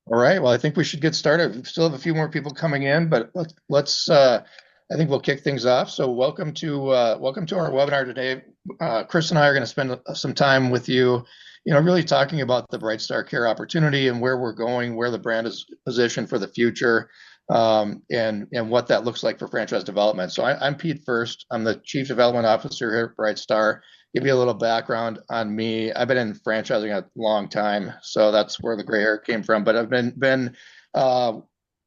All right. Well, I think we should get started. We still have a few more people coming in, but I think we'll kick things off. So welcome to our webinar today. Chris and I are going to spend some time with you, really talking about the BrightStar Care opportunity and where we're going, where the brand is positioned for the future, and what that looks like for franchise development. So I'm Pete First. I'm the Chief Development Officer here at BrightStar. Give you a little background on me. I've been in franchising a long time, so that's where the gray hair came from. But I've been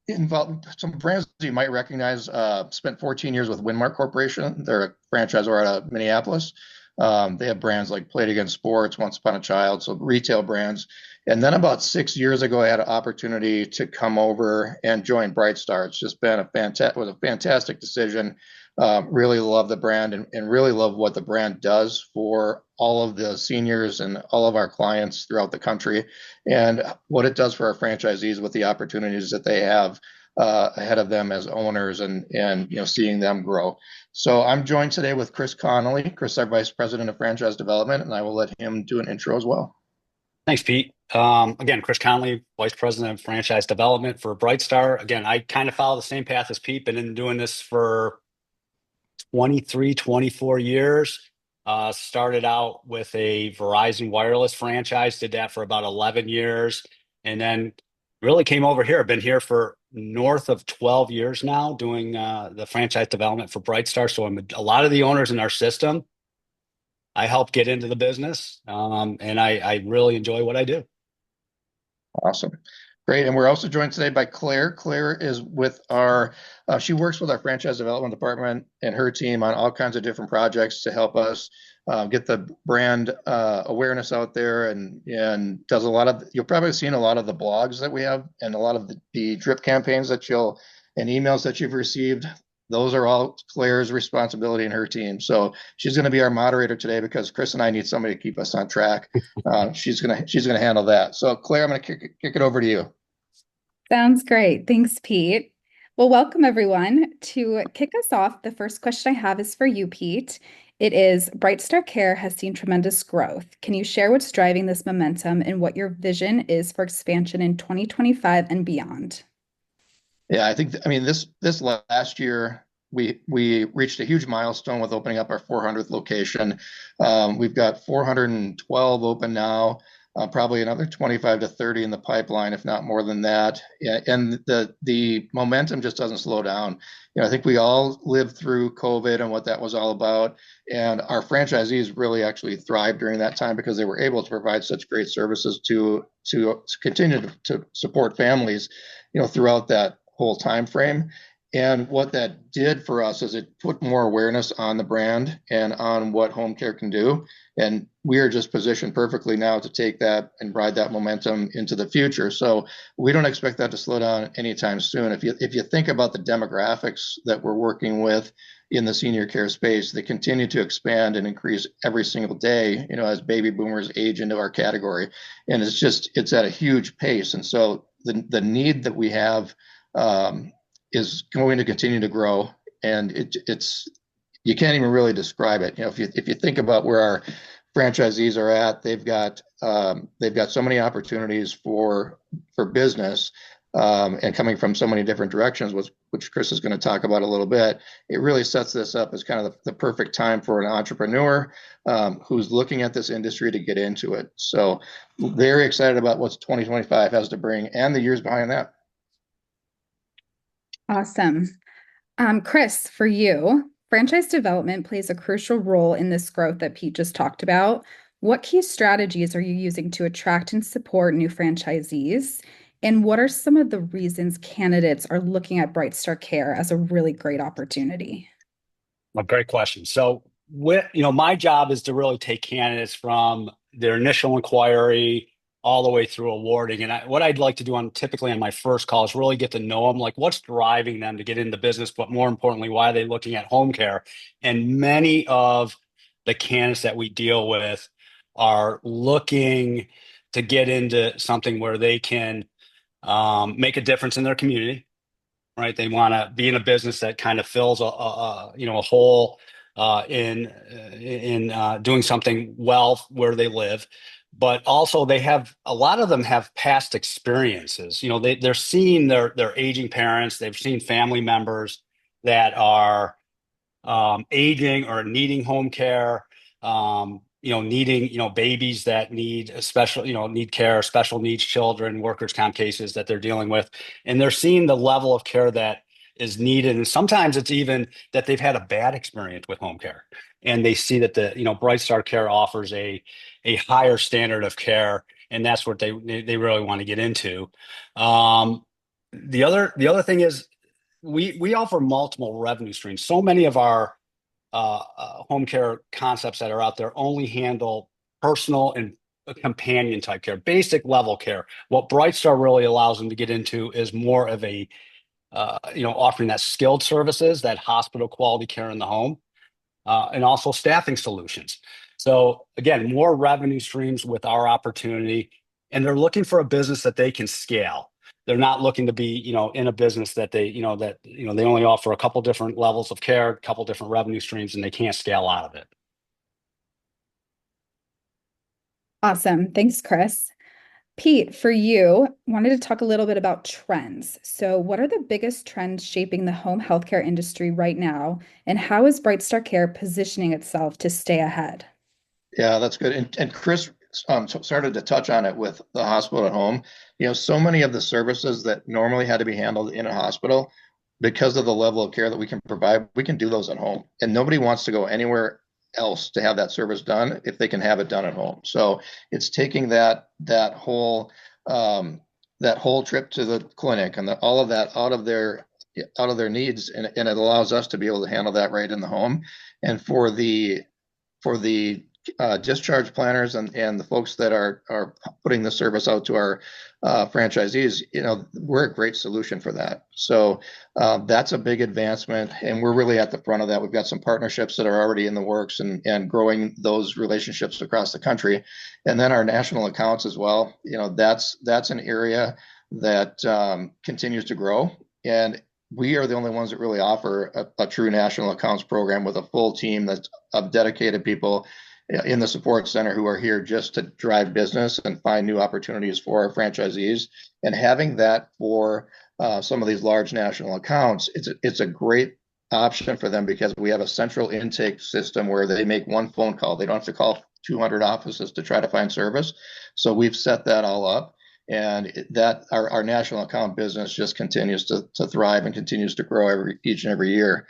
involved in some brands that you might recognize. Spent 14 years with Winmark Corporation. They're a franchisor out of Minneapolis. They have brands like Played Against Sports, Once Upon a Child, so retail brands. And then about 6 years ago, I had an opportunity to come over and join BrightStar. It's just been was a fantastic decision. Really love the brand and really love what the brand does for all of the seniors and all of our clients throughout the country, and what it does for our franchisees with the opportunities that they have ahead of them as owners and seeing them grow. So I'm joined today with Chris Connolly. Chris, our Vice President of Franchise Development, and I will let him do an intro as well. Thanks, Pete. Again, Chris Connolly, Vice President of Franchise Development for BrightStar. Again, I kind of follow the same path as Pete, been in doing this for 23, 24 years. Started out with a Verizon wireless franchise, did that for about 11 years, and then really came over here. I've been here for north of 12 years now doing the franchise development for BrightStar. So a lot of the owners in our system I help get into the business, and I really enjoy what I do. Awesome. Great. And we're also joined today by Claire. Claire is she works with our franchise development department and her team on all kinds of different projects to help us get the brand awareness out there, and does a lot of, you'll probably seen a lot of the blogs that we have and a lot of the drip campaigns and emails that you've received. Those are all Claire's responsibility and her team. So she's going to be our moderator today because Chris and I need somebody to keep us on track. She's gonna handle that. So Claire, I'm going to kick it over to you. Sounds great. Thanks, Pete. Well, welcome everyone. To kick us off, the first question I have is for you, Pete. It is, BrightStar Care has seen tremendous growth. Can you share what's driving this momentum and what your vision is for expansion in 2025 and beyond? Yeah, I mean, this last year we reached a huge milestone with opening up our 400th location. We've got 412 open now, probably another 25 to 30 in the pipeline, if not more than that. Yeah, and the momentum just doesn't slow down. I think we all lived through COVID and what that was all about, and our franchisees really actually thrived during that time because they were able to provide such great services to continue to support families, throughout that whole time frame. And what that did for us is it put more awareness on the brand and on what home care can do. And we are just positioned perfectly now to take that and ride that momentum into the future. So we don't expect that to slow down anytime soon. If you think about the demographics that we're working with in the senior care space, they continue to expand and increase every single day, as baby boomers age into our category. And it's at a huge pace. And so the need that we have is going to continue to grow, and it's you can't even really describe it. If you think about where our franchisees are at, they've got so many opportunities for business, and coming from so many different directions, which Chris is going to talk about a little bit. It really sets this up as kind of the perfect time for an entrepreneur who's looking at this industry to get into it. So very excited about what 2025 has to bring and the years behind that. Awesome. Chris, for you, franchise development plays a crucial role in this growth that Pete just talked about. What key strategies are you using to attract and support new franchisees? And what are some of the reasons candidates are looking at BrightStar Care as a really great opportunity? A great question. So, my job is to really take candidates from their initial inquiry all the way through awarding. And what I'd like to do typically on my first call is really get to know them, like what's driving them to get into business, but more importantly, why are they looking at home care? And many of the candidates that we deal with are looking to get into something where they can make a difference in their community, right? They want to be in a business that kind of fills a hole in doing something well where they live. but also a lot of them have past experiences. They're seeing their aging parents, they've seen family members that are aging or needing home care, needing, babies that need a special, need care, special needs children, workers' comp cases that they're dealing with. And they're seeing the level of care that is needed. And sometimes it's even that they've had a bad experience with home care. And they see that BrightStar Care offers a higher standard of care. And that's what they really want to get into. The other thing is we offer multiple revenue streams. So many of our home care concepts that are out there only handle personal and companion type care, basic level care. What BrightStar really allows them to get into is more of offering that skilled services, that hospital quality care in the home, and also staffing solutions. So again, more revenue streams with our opportunity, and they're looking for a business that they can scale. They're not looking to be, in a business that they only offer a couple different levels of care, a couple different revenue streams, and they can't scale out of it. Awesome. Thanks, Chris. Pete, for you, wanted to talk a little bit about trends. So, what are the biggest trends shaping the home healthcare industry right now, and how is BrightStar Care positioning itself to stay ahead? Yeah, that's good. And Chris started to touch on it with the hospital at home. So many of the services that normally had to be handled in a hospital, because of the level of care that we can provide, we can do those at home. And nobody wants to go anywhere else to have that service done if they can have it done at home. So it's taking that whole trip to the clinic and all of that out of their needs, and it allows us to be able to handle that right in the home. And for the discharge planners and the folks that are putting the service out to our franchisees, we're a great solution for that. So that's a big advancement, and we're really at the front of that. We've got some partnerships that are already in the works and growing those relationships across the country, and then our national accounts as well. That's an area that continues to grow, and we are the only ones that really offer a true national accounts program with a full team that's of dedicated people in the support center who are here just to drive business and find new opportunities for our franchisees. And having that for some of these large national accounts, it's a great option for them because we have a central intake system where they make one phone call. They don't have to call 200 offices to try to find service. So we've set that all up, and that our national account business just continues to thrive and continues to grow each and every year.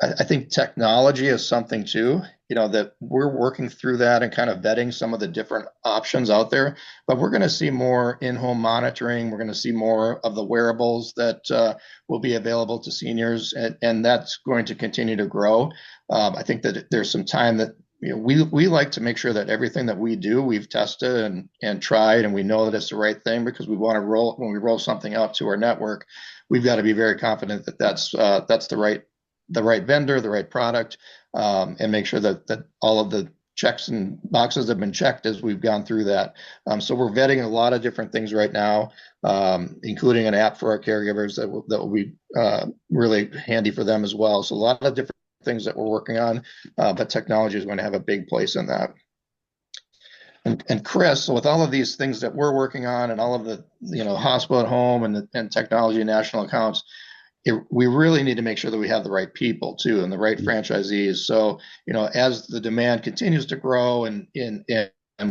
I think technology is something too, that we're working through that and kind of vetting some of the different options out there. But we're going to see more in-home monitoring. We're going to see more of the wearables that will be available to seniors, and that's going to continue to grow. I think that there's some time that we like to make sure that everything that we do, we've tested and tried, and we know that it's the right thing, because we want to when we roll something out to our network, we've got to be very confident that that's the right vendor, the right product, and make sure that all of the checks and boxes have been checked as we've gone through that. So we're vetting a lot of different things right now, including an app for our caregivers that will be really handy for them as well. So a lot of different things that we're working on, but technology is going to have a big place in that. And Chris, with all of these things that we're working on and all of the hospital at home and technology and national accounts, we really need to make sure that we have the right people too and the right franchisees. So, as the demand continues to grow and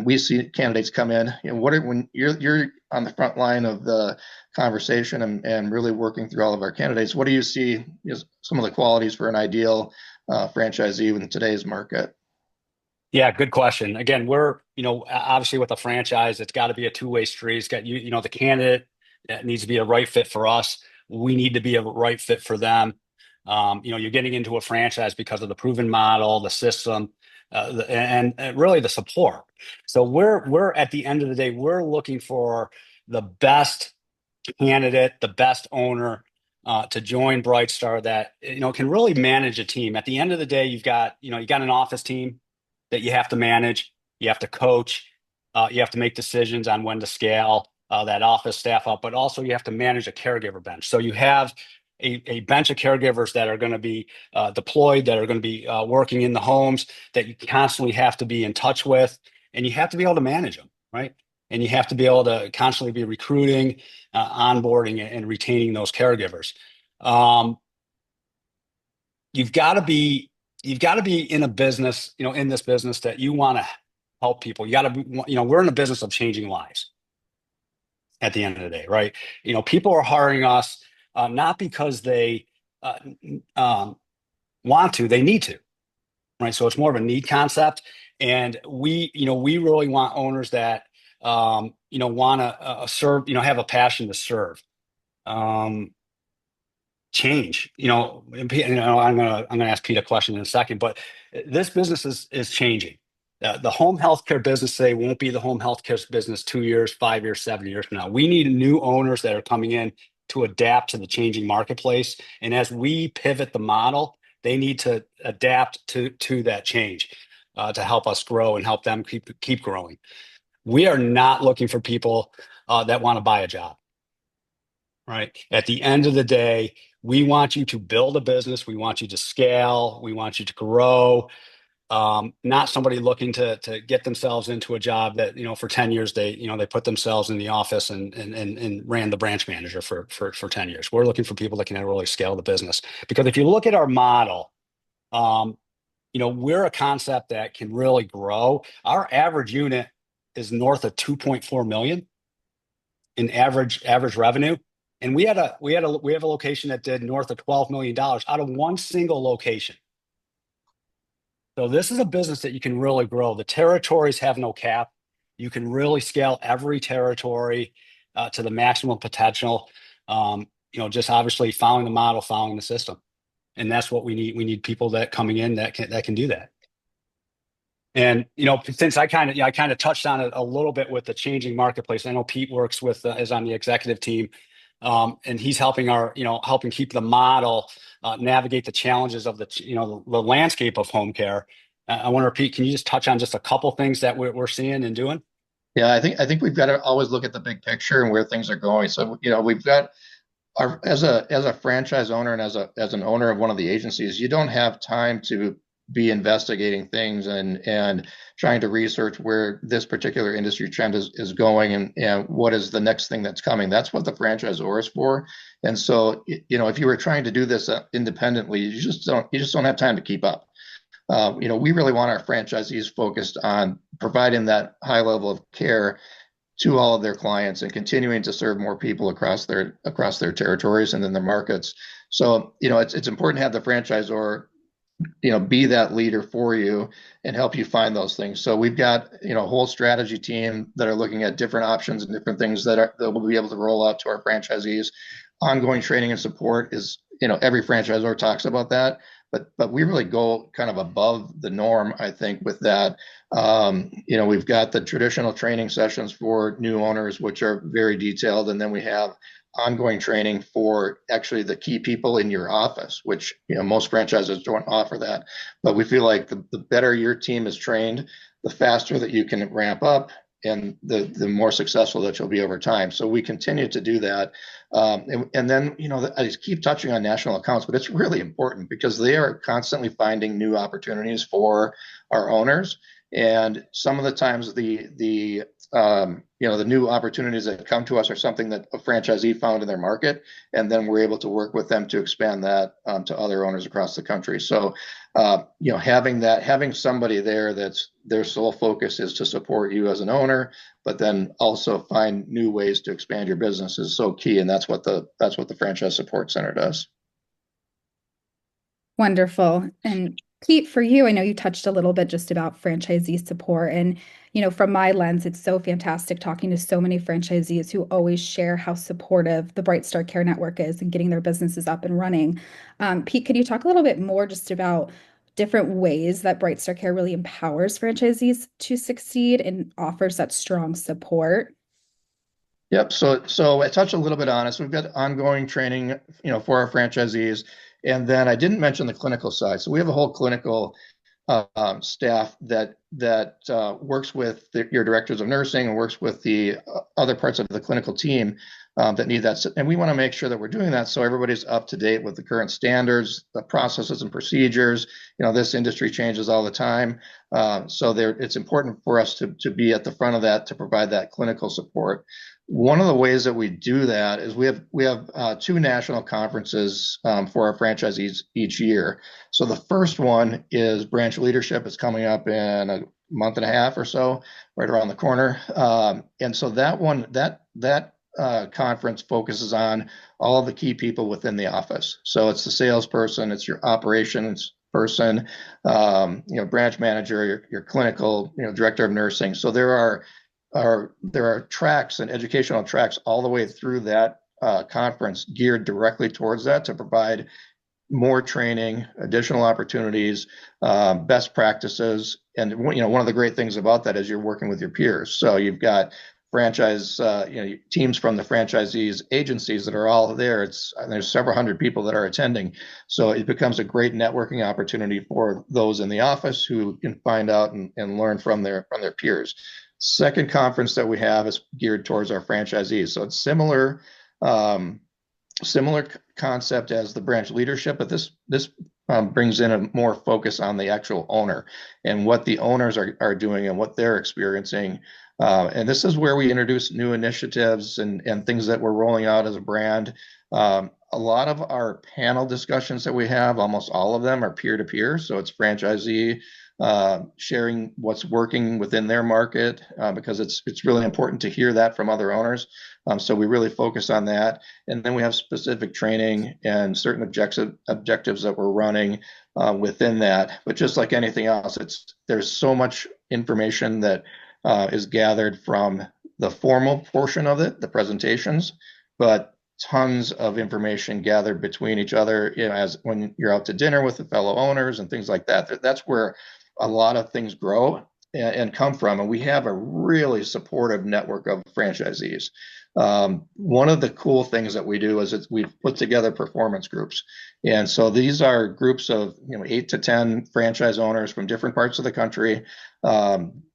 we see candidates come in, when you're on the front line of the conversation and really working through all of our candidates, what do you see as some of the qualities for an ideal franchisee in today's market? Yeah, good question. Again, we're, obviously with a franchise, it's got to be a two-way street. It's got, the candidate that needs to be a right fit for us. We need to be a right fit for them. You're getting into a franchise because of the proven model, the system, and really the support. So we're at the end of the day, we're looking for the best candidate, the best owner to join BrightStar that can really manage a team. At the end of the day, you got an office team that you have to manage, you have to coach, you have to make decisions on when to scale that office staff up, but also you have to manage a caregiver bench. So you have a bench of caregivers that are going to be deployed, that are going to be working in the homes, that you constantly have to be in touch with. and you have to be able to manage them, right? And you have to be able to constantly be recruiting, onboarding, and retaining those caregivers. You've got to be in a business, in this business that you want to help people. You got to be, we're in the business of changing lives at the end of the day, right? People are hiring us not because they uh, want to, they need to, right? So it's more of a need concept. And we really want owners that, want to serve, have a passion to serve. Change, I'm gonna ask Pete a question in a second, but this business is changing. The home healthcare business today won't be the home healthcare business 2 years, 5 years, 7 years from now. We need new owners that are coming in to adapt to the changing marketplace. And as we pivot the model, they need to adapt to that change to help us grow and help them keep growing. We are not looking for people that want to buy a job. Right. At the end of the day, we want you to build a business. We want you to scale. We want you to grow. Not somebody looking to get themselves into a job that, for 10 years, they put themselves in the office and ran the branch manager for 10 years. We're looking for people that can really scale the business. Because if you look at our model, we're a concept that can really grow. Our average unit is north of 2.4 million in average revenue. And we have a location that did north of $12 million out of one single location. So this is a business that you can really grow. The territories have no cap. You can really scale every territory to the maximum potential. Just obviously following the model, following the system, and that's what we need. We need people that coming in that can do that. And since I kind of touched on it a little bit with the changing marketplace. I know Pete works is on the executive team. And he's helping keep the model navigate the challenges of the landscape of home care. I wonder, Pete, can you just touch on just a couple things that we're seeing and doing? Yeah, I think we've got to always look at the big picture and where things are going. So, we've got as a franchise owner and as an owner of one of the agencies, you don't have time to be investigating things and trying to research where this particular industry trend is going and what is the next thing that's coming. That's what the franchisor is for. And so, if you were trying to do this independently, you just don't have time to keep up. We really want our franchisees focused on providing that high level of care to all of their clients and continuing to serve more people across their territories and in their markets. So, it's important to have the franchisor be that leader for you and help you find those things. So we've got, a whole strategy team that are looking at different options and different things that we'll be able to roll out to our franchisees. Ongoing training and support is, every franchisor talks about that, but we really go kind of above the norm, I think, with that. We've got the traditional training sessions for new owners, which are very detailed. And then we have ongoing training for actually the key people in your office, which most franchises don't offer that. But we feel like the better your team is trained, the faster that you can ramp up and the more successful that you'll be over time. So we continue to do that. And then, I just keep touching on national accounts, but it's really important because they are constantly finding new opportunities for our owners. And some of the times the new opportunities that come to us are something that a franchisee found in their market, and then we're able to work with them to expand that to other owners across the country. So, having somebody there that's their sole focus is to support you as an owner, but then also find new ways to expand your business is so key, and that's what the Franchise Support Center does. Wonderful. And Pete, for you, I know you touched a little bit just about franchisee support. And, from my lens, it's so fantastic talking to so many franchisees who always share how supportive the BrightStar Care Network is in getting their businesses up and running. Pete, could you talk a little bit more just about different ways that BrightStar Care really empowers franchisees to succeed and offers that strong support? Yep. So I touched a little bit on it. So we've got ongoing training, for our franchisees. And then I didn't mention the clinical side. So we have a whole clinical staff that works with your directors of nursing and works with the other parts of the clinical team that need that. And we want to make sure that we're doing that so everybody's up to date with the current standards, the processes and procedures. This industry changes all the time. So it's important for us to be at the front of that, to provide that clinical support. One of the ways that we do that is we have 2 national conferences for our franchisees each year. So the first one is Branch Leadership. It's coming up in a month and a half or so, right around the corner. And so that conference focuses on all of the key people within the office. So it's the salesperson, it's your operations person, branch manager, your clinical, director of nursing. So there are tracks and educational tracks all the way through that conference geared directly towards that, to provide more training, additional opportunities, best practices. And one of the great things about that is you're working with your peers. So you've got franchise teams from the franchisees agencies that are all there. There's several hundred people that are attending. So it becomes a great networking opportunity for those in the office who can find out and learn from their peers. Second conference that we have is geared towards our franchisees. So it's similar concept as the branch leadership, but this brings in a more focus on the actual owner and what the owners are doing and what they're experiencing. And this is where we introduce new initiatives and things that we're rolling out as a brand. A lot of our panel discussions that we have, almost all of them are peer-to-peer. So it's franchisee sharing what's working within their market, because it's really important to hear that from other owners. So we really focus on that. And then we have specific training and certain objectives that we're running within that. But just like anything else, there's so much information that is gathered from the formal portion of it, the presentations, but tons of information gathered between each other, as when you're out to dinner with the fellow owners and things like that. That's where a lot of things grow and come from. And we have a really supportive network of franchisees. One of the cool things that we do is we've put together performance groups. And so these are groups of 8 to 10 franchise owners from different parts of the country,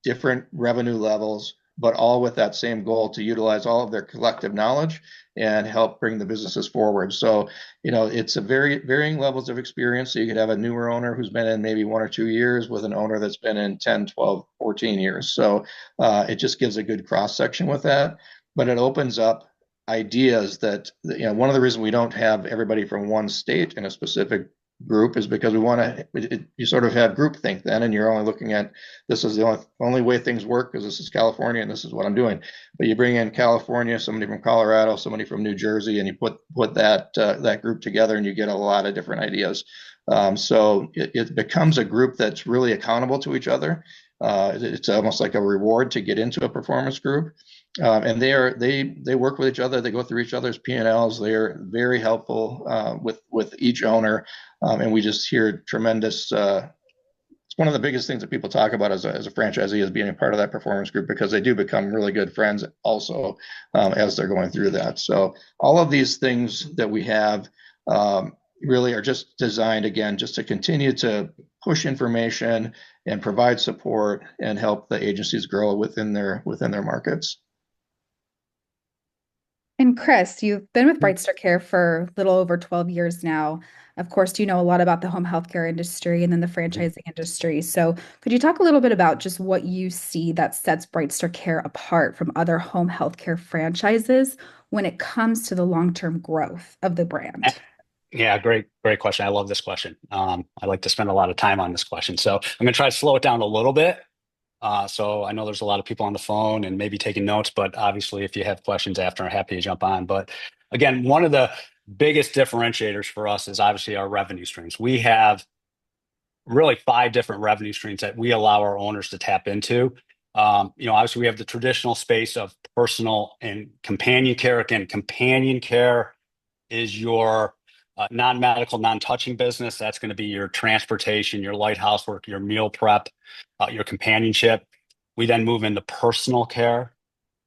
different revenue levels, but all with that same goal to utilize all of their collective knowledge and help bring the businesses forward. So, it's a very varying levels of experience. So you could have a newer owner who's been in maybe 1 or 2 years with an owner that's been in 10, 12, 14 years. So it just gives a good cross section with that, but it opens up ideas that, one of the reasons we don't have everybody from one state in a specific group is because we want to, you sort of have groupthink then, and you're only looking at, this is the only way things work because this is California and this is what I'm doing. But you bring in California, somebody from Colorado, somebody from New Jersey, and you put that group together and you get a lot of different ideas. So it becomes a group that's really accountable to each other. It's almost like a reward to get into a performance group. And they work with each other. They go through each other's P&Ls. They're very helpful with each owner. And we just hear tremendous. It's one of the biggest things that people talk about as a franchisee is being a part of that performance group, because they do become really good friends also as they're going through that. So all of these things that we have really are just designed, again, just to continue to push information and provide support and help the agencies grow within their markets. And Chris, you've been with BrightStar Care for a little over 12 years now. Of course, you know a lot about the home healthcare industry and then the franchising industry. So could you talk a little bit about just what you see that sets BrightStar Care apart from other home healthcare franchises when it comes to the long-term growth of the brand? Yeah, great question. I love this question. I like to spend a lot of time on this question. So I'm going to try to slow it down a little bit. So I know there's a lot of people on the phone and maybe taking notes, but obviously if you have questions after, I'm happy to jump on. But again, one of the biggest differentiators for us is obviously our revenue streams. We have really 5 different revenue streams that we allow our owners to tap into. Obviously we have the traditional space of personal and companion care. Again, companion care is your non-medical, non-touching business. That's going to be your transportation, your light housework, your meal prep, your companionship. We then move into personal care.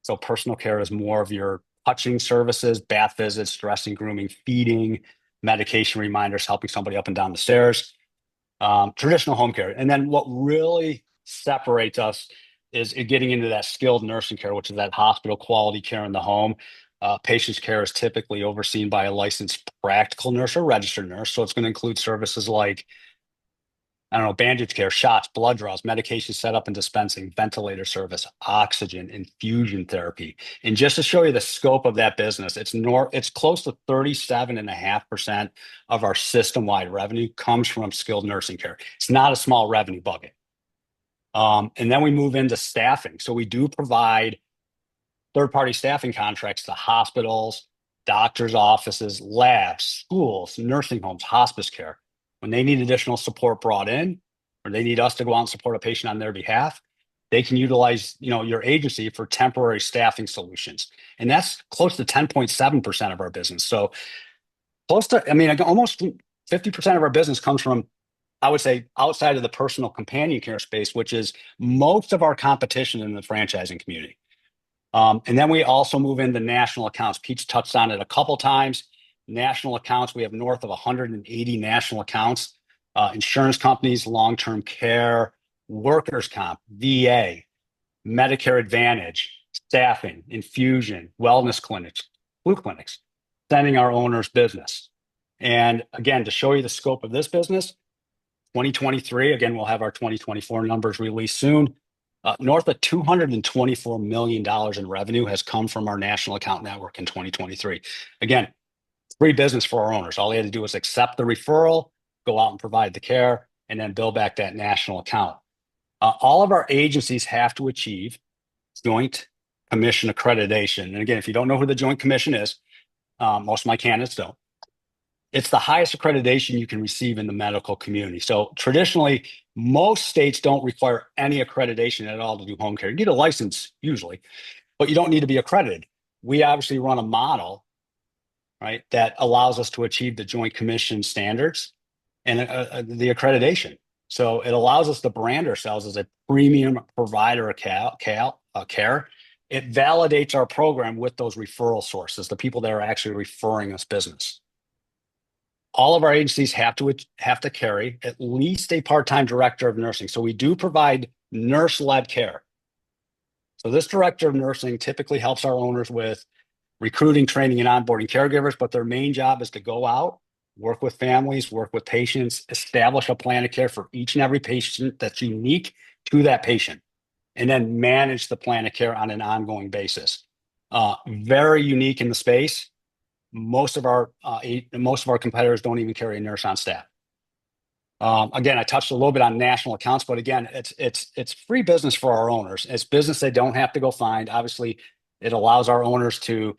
So personal care is more of your touching services, bath visits, dressing, grooming, feeding, medication reminders, helping somebody up and down the stairs, traditional home care. And then what really separates us is getting into that skilled nursing care, which is that hospital quality care in the home. Patient's care is typically overseen by a licensed practical nurse or registered nurse. So it's going to include services like, I don't know, bandage care, shots, blood draws, medication setup and dispensing, ventilator service, oxygen, infusion therapy. And just to show you the scope of that business, it's close to 37.5% of our system-wide revenue comes from skilled nursing care. It's not a small revenue bucket. And then we move into staffing. So we do provide third-party staffing contracts to hospitals, doctors' offices, labs, schools, nursing homes, hospice care. When they need additional support brought in, or they need us to go out and support a patient on their behalf, they can utilize, your agency for temporary staffing solutions. And that's close to 10.7% of our business. So almost 50% of our business comes from, I would say, outside of the personal companion care space, which is most of our competition in the franchising community. And then we also move into national accounts. Pete's touched on it a couple times. National accounts, we have north of 180 national accounts, insurance companies, long-term care, workers' comp, VA, Medicare Advantage, staffing, infusion, wellness clinics, flu clinics, sending our owners business. And again, to show you the scope of this business, 2023, again, we'll have our 2024 numbers released soon. North of $224 million in revenue has come from our national account network in 2023. Again, free business for our owners. All they had to do was accept the referral, go out and provide the care, and then build back that national account. All of our agencies have to achieve Joint Commission accreditation. And again, if you don't know who the Joint Commission is, most of my candidates don't. It's the highest accreditation you can receive in the medical community. So traditionally, most states don't require any accreditation at all to do home care. You need a license usually, but you don't need to be accredited. We obviously run a model, right, that allows us to achieve the Joint Commission standards and the accreditation. So it allows us to brand ourselves as a premium provider of care. It validates our program with those referral sources, the people that are actually referring us business. All of our agencies have to carry at least a part-time director of nursing. So we do provide nurse-led care. So this director of nursing typically helps our owners with recruiting, training, and onboarding caregivers, but their main job is to go out, work with families, work with patients, establish a plan of care for each and every patient that's unique to that patient, and then manage the plan of care on an ongoing basis. Very unique in the space. Most of our competitors don't even carry a nurse on staff. Again, I touched a little bit on national accounts, but again, it's free business for our owners. It's business they don't have to go find. Obviously, it allows our owners to,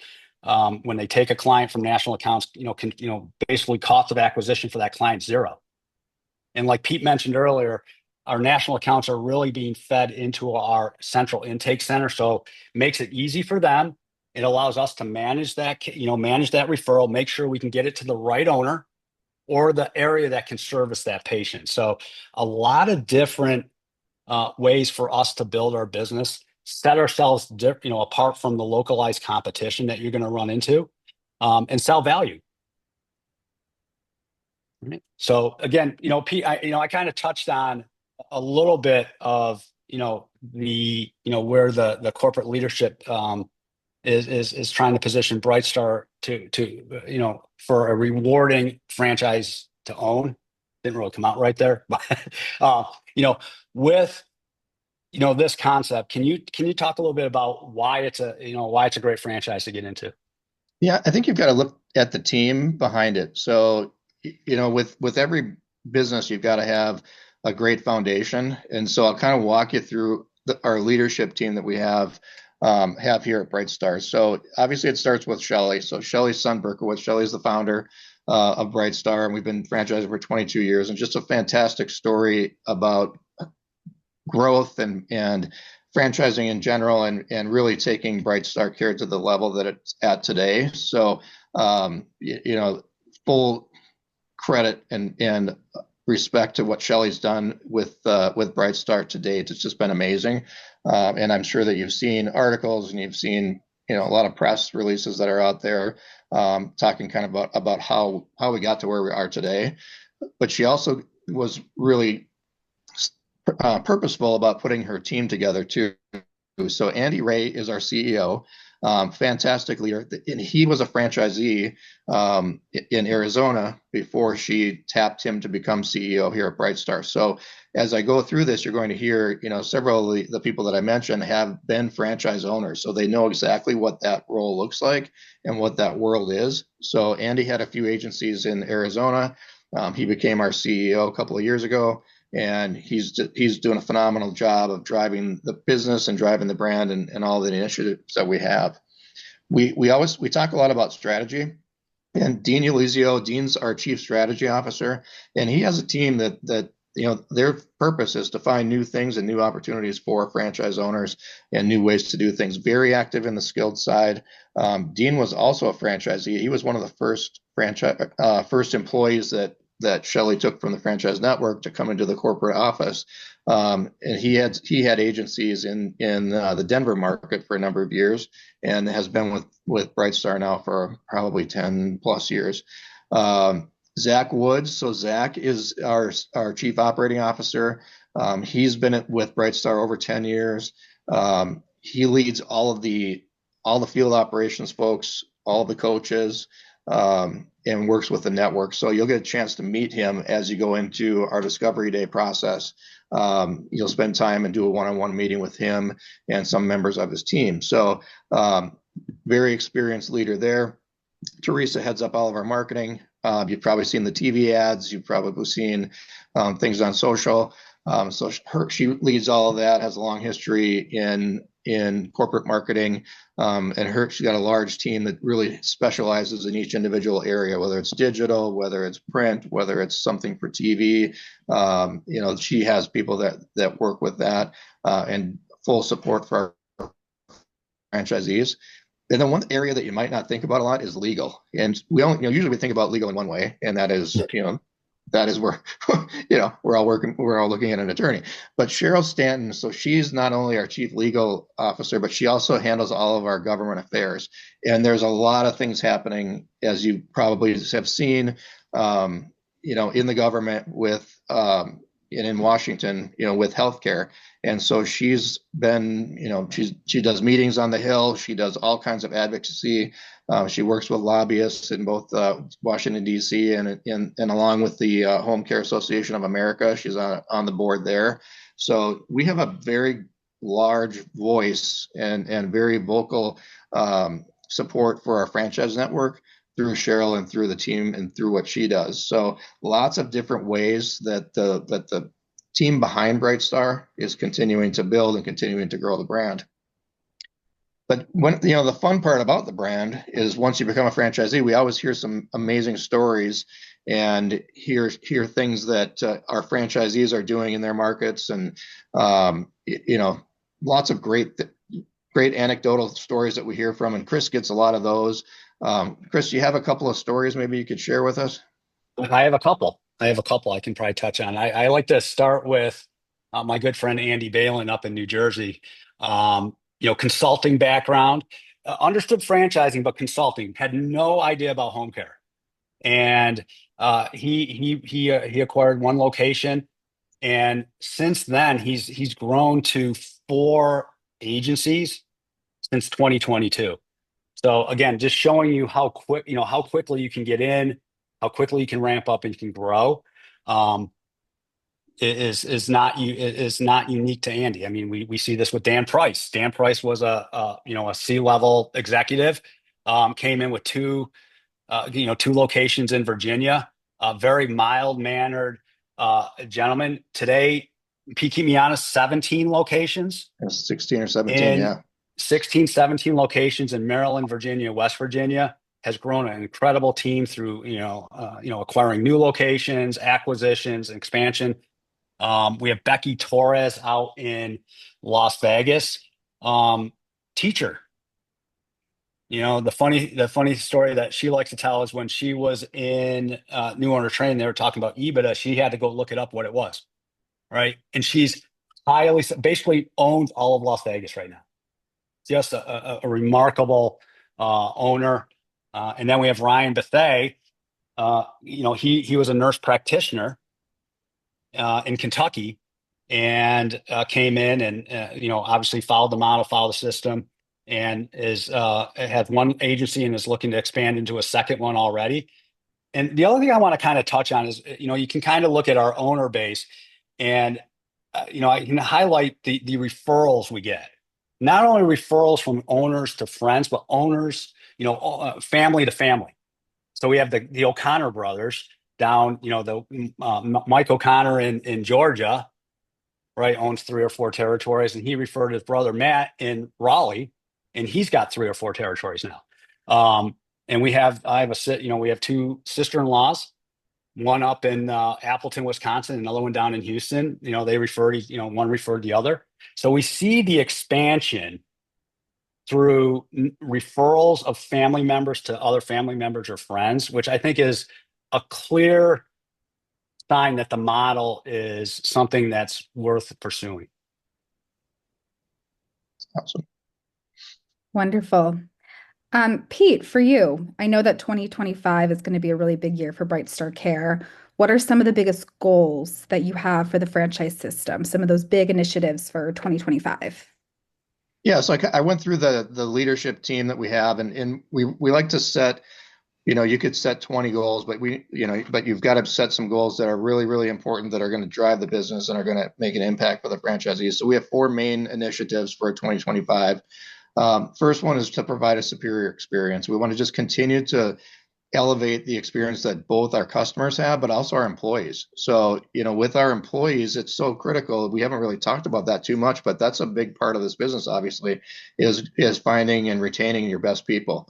when they take a client from national accounts, basically cost of acquisition for that client zero. And like Pete mentioned earlier, our national accounts are really being fed into our central intake center, so it makes it easy for them. It allows us to manage that referral, make sure we can get it to the right owner or the area that can service that patient. So a lot of different ways for us to build our business, set ourselves apart from the localized competition that you're going to run into, and sell value. So again, Pete, I kind of touched on a little bit of where the corporate leadership is trying to position BrightStar to for a rewarding franchise to own. Didn't really come out right there, but with this concept, can you talk a little bit about why it's a great franchise to get into? Yeah, I think you've got to look at the team behind it. So, with every business, you've got to have a great foundation. And so I'll kind of walk you through our leadership team that we have here at BrightStar. So obviously it starts with Shelly. So Shelly's son, Berkowitz. Shelly's the founder of BrightStar, and we've been franchising for 22 years. And just a fantastic story about growth and franchising in general, and really taking BrightStar Care to the level that it's at today. So, full credit and respect to what Shelly's done with BrightStar to date. It's just been amazing. And I'm sure that you've seen articles and you've seen, a lot of press releases that are out there talking kind of about how we got to where we are today. But she also was really purposeful about putting her team together too. So Andy Ray is our CEO, fantastic leader, and he was a franchisee in Arizona before she tapped him to become CEO here at BrightStar. So as I go through this, you're going to hear, several of the people that I mentioned have been franchise owners, so they know exactly what that role looks like and what that world is. So Andy had a few agencies in Arizona. He became our CEO a couple of years ago, and he's doing a phenomenal job of driving the business and driving the brand and all the initiatives that we have. We talk a lot about strategy, and Dean's our chief strategy officer, and he has a team that their purpose is to find new things and new opportunities for franchise owners and new ways to do things. Very active in the skilled side. Dean was also a franchisee. He was one of the first employees that Shelley took from the franchise network to come into the corporate office. And he had agencies in the Denver market for a number of years, and has been with BrightStar now for probably 10 plus years. Zach Woods. So Zach is our chief operating officer. He's been with BrightStar over 10 years. He leads all the field operations folks, all the coaches, and works with the network. So you'll get a chance to meet him as you go into our Discovery Day process. You'll spend time and do a one-on-one meeting with him and some members of his team. So very experienced leader there. Teresa heads up all of our marketing. You've probably seen the TV ads. You've probably seen things on social. So she leads all of that, has a long history in corporate marketing, and she's got a large team that really specializes in each individual area, whether it's digital, whether it's print, whether it's something for TV. She has people that work with that, and full support for our franchisees. And then one area that you might not think about a lot is legal. And usually we think about legal in one way, and that is where, we're all looking at an attorney. But Cheryl Stanton, so she's not only our chief legal officer, but she also handles all of our government affairs. And there's a lot of things happening, as you probably have seen, in the government with, and in Washington, with healthcare. And so she's been, she does meetings on the Hill. She does all kinds of advocacy. She works with lobbyists in both Washington, D.C. and along with the Home Care Association of America. She's on the board there. So we have a very large voice and very vocal support for our franchise network through Cheryl and through the team and through what she does. So lots of different ways that the team behind BrightStar is continuing to build and continuing to grow the brand. But the fun part about the brand is once you become a franchisee, we always hear some amazing stories and hear things that our franchisees are doing in their markets, and lots of great anecdotal stories that we hear from. And Chris gets a lot of those. Chris, do you have a couple of stories maybe you could share with us? I have a couple I can probably touch on. I like to start with my good friend Andy Balin up in New Jersey. Consulting background, understood franchising, but consulting, had no idea about home care. And he acquired one location, and since then he's grown to 4 agencies since 2022. So again, just showing you how quickly you can get in, how quickly you can ramp up and you can grow. Is not unique to Andy. I mean, we see this with Dan Price. Dan Price was a C-level executive, came in with 2 locations in Virginia. Very mild-mannered gentleman. Today, keep me honest, 17 locations. 16 or 17, yeah. 16, 17 locations in Maryland, Virginia, West Virginia. Has grown an incredible team through acquiring new locations, acquisitions, and expansion. We have Becky Torres out in Las Vegas. Teacher. The funny story that she likes to tell is when she was in new owner training, they were talking about EBITDA. She had to go look it up what it was, right? And she's basically owns all of Las Vegas right now. Just a remarkable owner. And then we have Ryan Bethay. He was a nurse practitioner in Kentucky, and came in and obviously followed the model, followed the system, and has one agency and is looking to expand into a second one already. And the other thing I want to kind of touch on is, you can kind of look at our owner base, and I can highlight the referrals we get. Not only referrals from owners to friends, but owners, family to family. So we have the O'Connor brothers down, Mike O'Connor in Georgia, right, owns 3 or 4 territories, and he referred his brother Matt in Raleigh, and he's got 3 or 4 territories now. And we have 2 sister-in-laws, one up in Appleton, Wisconsin, another one down in Houston. They referred, one referred the other. So we see the expansion through referrals of family members to other family members or friends, which I think is a clear sign that the model is something that's worth pursuing. Awesome. Wonderful. Pete, for you, I know that 2025 is going to be a really big year for BrightStar Care. What are some of the biggest goals that you have for the franchise system? Some of those big initiatives for 2025? Yeah, so I went through the leadership team that we have, and we like to set, you could set 20 goals, but but you've got to set some goals that are really, really important, that are going to drive the business and are going to make an impact for the franchisees. So we have 4 main initiatives for 2025. First one is to provide a superior experience. We want to just continue to elevate the experience that both our customers have, but also our employees. So, with our employees, it's so critical. We haven't really talked about that too much, but that's a big part of this business, obviously, is finding and retaining your best people.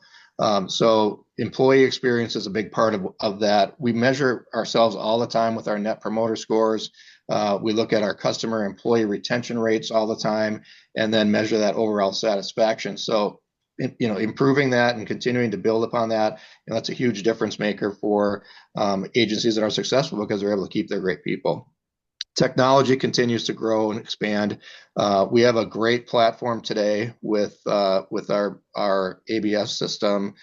So employee experience is a big part of that. We measure ourselves all the time with our net promoter scores. We look at our customer employee retention rates all the time, and then measure that overall satisfaction. So, improving that and continuing to build upon that, that's a huge difference maker for agencies that are successful, because they're able to keep their great people. Technology continues to grow and expand. We have a great platform today with our ABS system.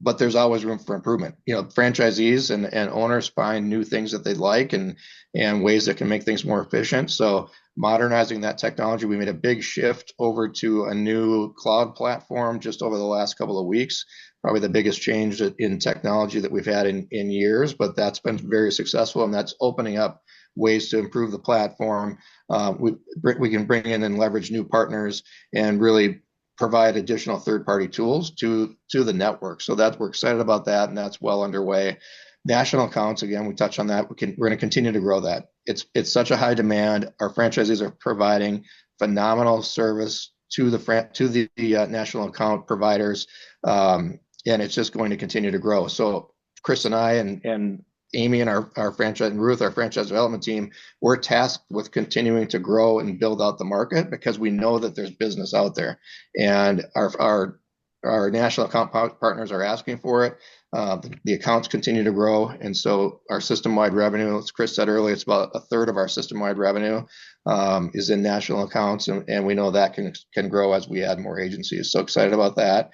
But there's always room for improvement. Franchisees and owners find new things that they like, and ways that can make things more efficient. So modernizing that technology, we made a big shift over to a new cloud platform just over the last couple of weeks. Probably the biggest change in technology that we've had in years, but that's been very successful, and that's opening up ways to improve the platform. We can bring in and leverage new partners and really provide additional third-party tools to the network. So we're excited about that, and that's well underway. National accounts, again, we touched on that. We're going to continue to grow that. It's such a high demand. Our franchisees are providing phenomenal service to the national account providers, and it's just going to continue to grow. So Chris and I and Amy and our franchise, and Ruth, our franchise development team, we're tasked with continuing to grow and build out the market, because we know that there's business out there, and our national account partners are asking for it. The accounts continue to grow, and so our system-wide revenue, as Chris said earlier, it's about 1/3 of our system-wide revenue is in national accounts, and we know that can grow as we add more agencies. So excited about that.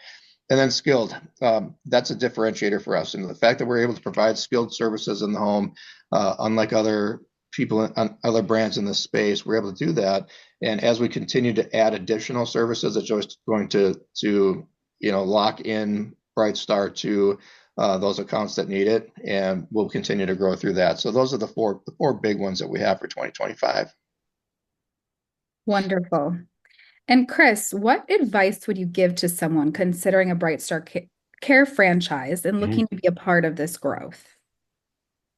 And then skilled, that's a differentiator for us. And the fact that we're able to provide skilled services in the home, unlike other people, other brands in this space, we're able to do that. And as we continue to add additional services, it's just going to lock in BrightStar to those accounts that need it, and we'll continue to grow through that. So those are the four big ones that we have for 2025. Wonderful. And Chris, what advice would you give to someone considering a BrightStar Care franchise and looking to be a part of this growth?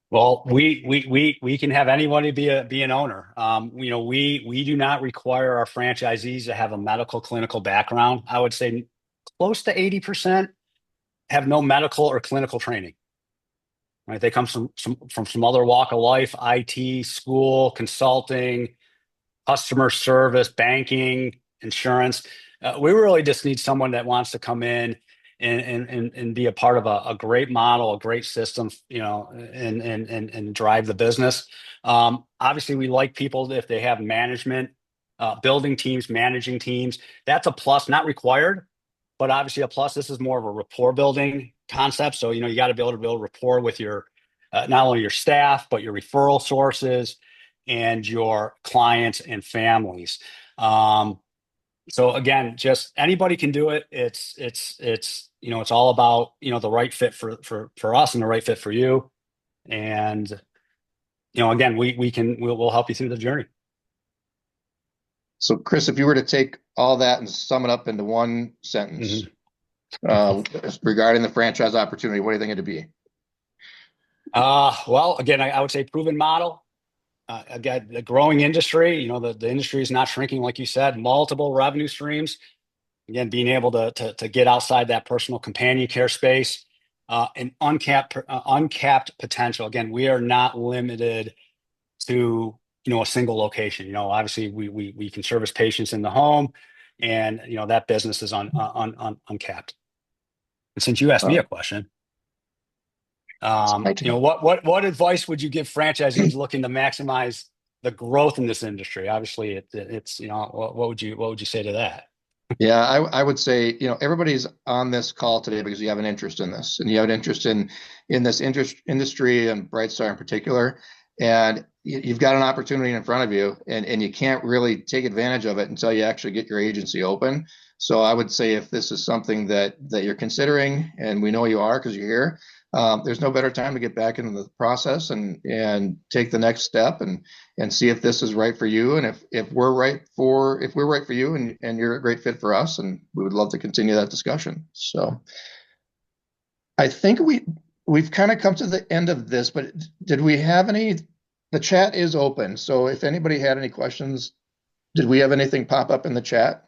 Well, we can have anybody be an owner. We do not require our franchisees to have a medical clinical background. I would say close to 80% have no medical or clinical training. Right? They come from some other walk of life: IT, school, consulting, customer service, banking, insurance. We really just need someone that wants to come in and be a part of a great model, a great system, and drive the business. Obviously, we like people if they have management, building teams, managing teams. That's a plus, not required, but obviously a plus. This is more of a rapport building concept. So, you got to be able to build rapport with your, not only your staff, but your referral sources. and your clients and families. So again, just anybody can do it. It's it's all about the right fit for us and the right fit for you. And again, we'll help you through the journey. So, Chris, if you were to take all that and sum it up into one sentence, regarding the franchise opportunity, what do you think it'd be? Well, again, I would say proven model. Again, the growing industry, the industry is not shrinking, like you said, multiple revenue streams. Again, being able to get outside that personal companion care space, and uncapped potential. Again, we are not limited to a single location. Obviously we can service patients in the home, and that business is uncapped. And since you asked me a question, what advice would you give franchisees looking to maximize the growth in this industry? Obviously, it's what would you say to that? Yeah, I would say, everybody's on this call today because you have an interest in this, and you have an interest in this industry and BrightStar in particular, and you've got an opportunity in front of you, and you can't really take advantage of it until you actually get your agency open. So I would say if this is something that you're considering, and we know you are because you're here, there's no better time to get back into the process and take the next step and see if this is right for you, and if we're right for you, and you're a great fit for us, and we would love to continue that discussion. So I think we've kind of come to the end of this, but did we have any? The chat is open, so if anybody had any questions, did we have anything pop up in the chat?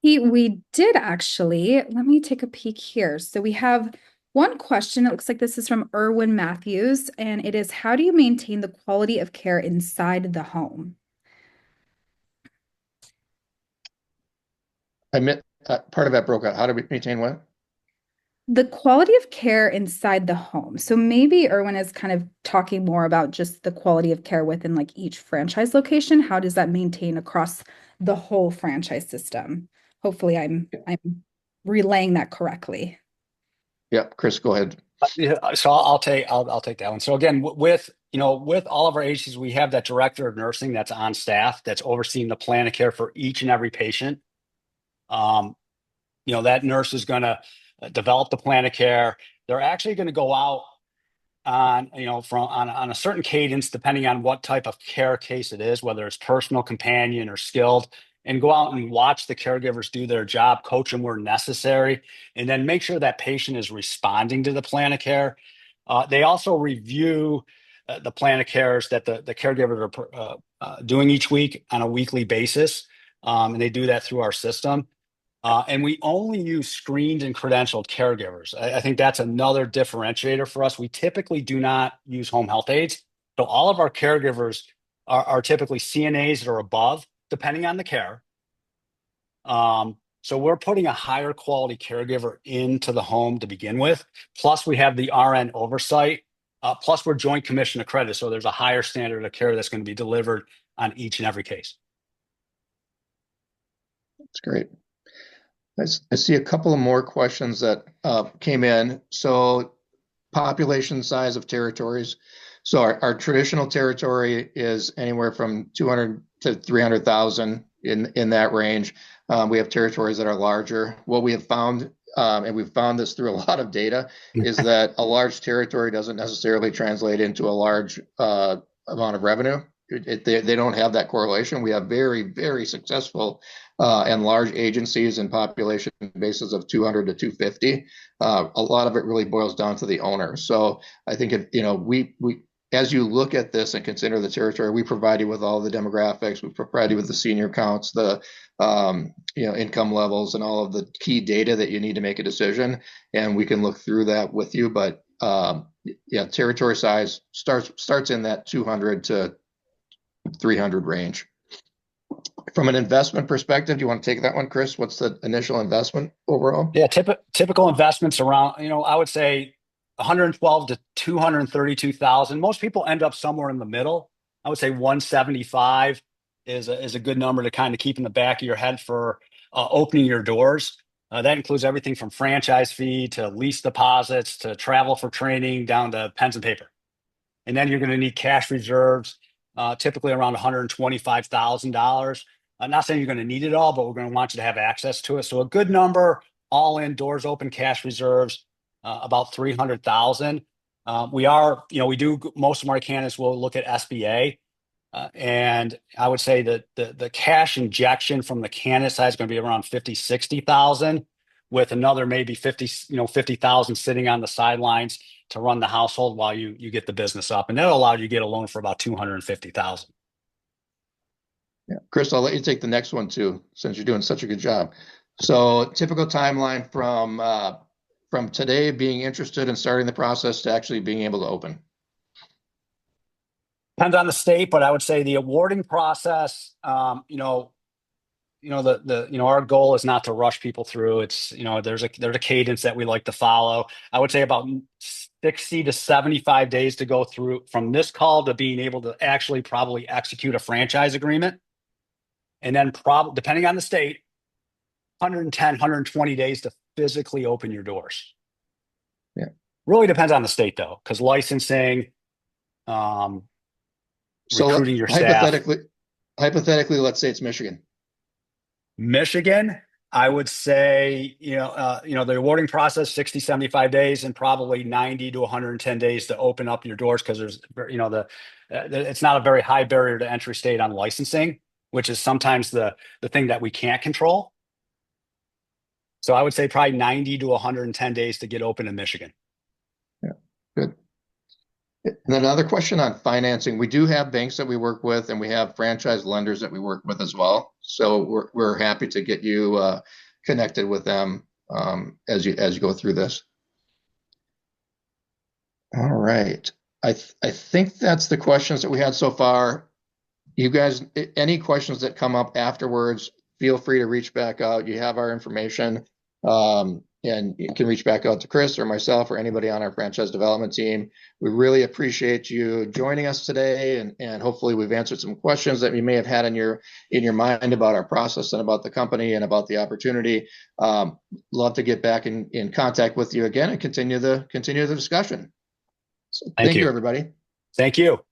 We did actually. Let me take a peek here. So we have one question. It looks like this is from Erwin Matthews, and it is, how do you maintain the quality of care inside the home? Part of that broke out. How do we maintain what? The quality of care inside the home. So maybe Erwin is kind of talking more about just the quality of care within like each franchise location. How does that maintain across the whole franchise system? Hopefully I'm relaying that correctly. Yep, Chris, go ahead. So I'll take that one. So again, with all of our agencies, we have that director of nursing that's on staff that's overseeing the plan of care for each and every patient. That nurse is going to develop the plan of care. They're actually going to go out on on a certain cadence, depending on what type of care case it is, whether it's personal, companion, or skilled, and go out and watch the caregivers do their job, coach them where necessary, and then make sure that patient is responding to the plan of care. They also review the plan of cares that the caregivers are doing each week on a weekly basis, and they do that through our system. And we only use screened and credentialed caregivers. I think that's another differentiator for us. We typically do not use home health aides. So all of our caregivers are typically CNAs or above, depending on the care. So we're putting a higher quality caregiver into the home to begin with. Plus, we have the RN oversight. Plus, we're Joint Commission accredited. So there's a higher standard of care that's going to be delivered on each and every case. That's great. I see a couple of more questions that came in. So population size of territories. So our traditional territory is anywhere from 200 to 300,000 in that range. We have territories that are larger. What we have found, and we've found this through a lot of data, is that a large territory doesn't necessarily translate into a large amount of revenue. They don't have that correlation. We have very, very successful and large agencies and population bases of 200 to 250. A lot of it really boils down to the owner. So I think we as you look at this and consider the territory, we provide you with all the demographics. We provide you with the senior counts, the income levels, and all of the key data that you need to make a decision. And we can look through that with you. But territory size starts in that 200 to 300 range. From an investment perspective, do you want to take that one, Chris? What's the initial investment overall? Yeah, typical investments around, I would say 112 to 232,000. Most people end up somewhere in the middle. I would say 175 is a good number to kind of keep in the back of your head for opening your doors. That includes everything from franchise fee to lease deposits to travel for training down to pens and paper. And then you're going to need cash reserves, typically around $125,000. I'm not saying you're going to need it all, but we're going to want you to have access to it. So a good number, all in, doors open, cash reserves, about 300,000. We do, most of our candidates will look at SBA. And I would say that the cash injection from the candidate side is going to be around 50,000-60,000, with another maybe 50,000 sitting on the sidelines to run the household while you get the business up. And that'll allow you to get a loan for about 250,000. Yeah. Chris, I'll let you take the next one too, since you're doing such a good job. So typical timeline from today being interested in starting the process to actually being able to open. Depends on the state, but I would say the awarding process, our goal is not to rush people through. It's, there's a cadence that we like to follow. I would say about 60 to 75 days to go through from this call to being able to actually probably execute a franchise agreement. And then depending on the state, 110, 120 days to physically open your doors. Yeah. Really depends on the state though, because licensing, recruiting your staff. Hypothetically, let's say it's Michigan. Michigan, I would say, the awarding process, 60, 75 days and probably 90 to 110 days to open up your doors, because there's, it's not a very high barrier to entry state on licensing, which is sometimes the thing that we can't control. So I would say probably 90 to 110 days to get open in Michigan. Yeah, good. And then another question on financing. We do have banks that we work with, and we have franchise lenders that we work with as well. So we're happy to get you connected with them as you go through this. All right. I think that's the questions that we had so far. You guys, any questions that come up afterwards, feel free to reach back out. You have our information. And you can reach back out to Chris or myself or anybody on our franchise development team. We really appreciate you joining us today, and hopefully we've answered some questions that you may have had in your mind about our process and about the company and about the opportunity. Love to get back in contact with you again and continue the discussion. So thank you, everybody. Thank you.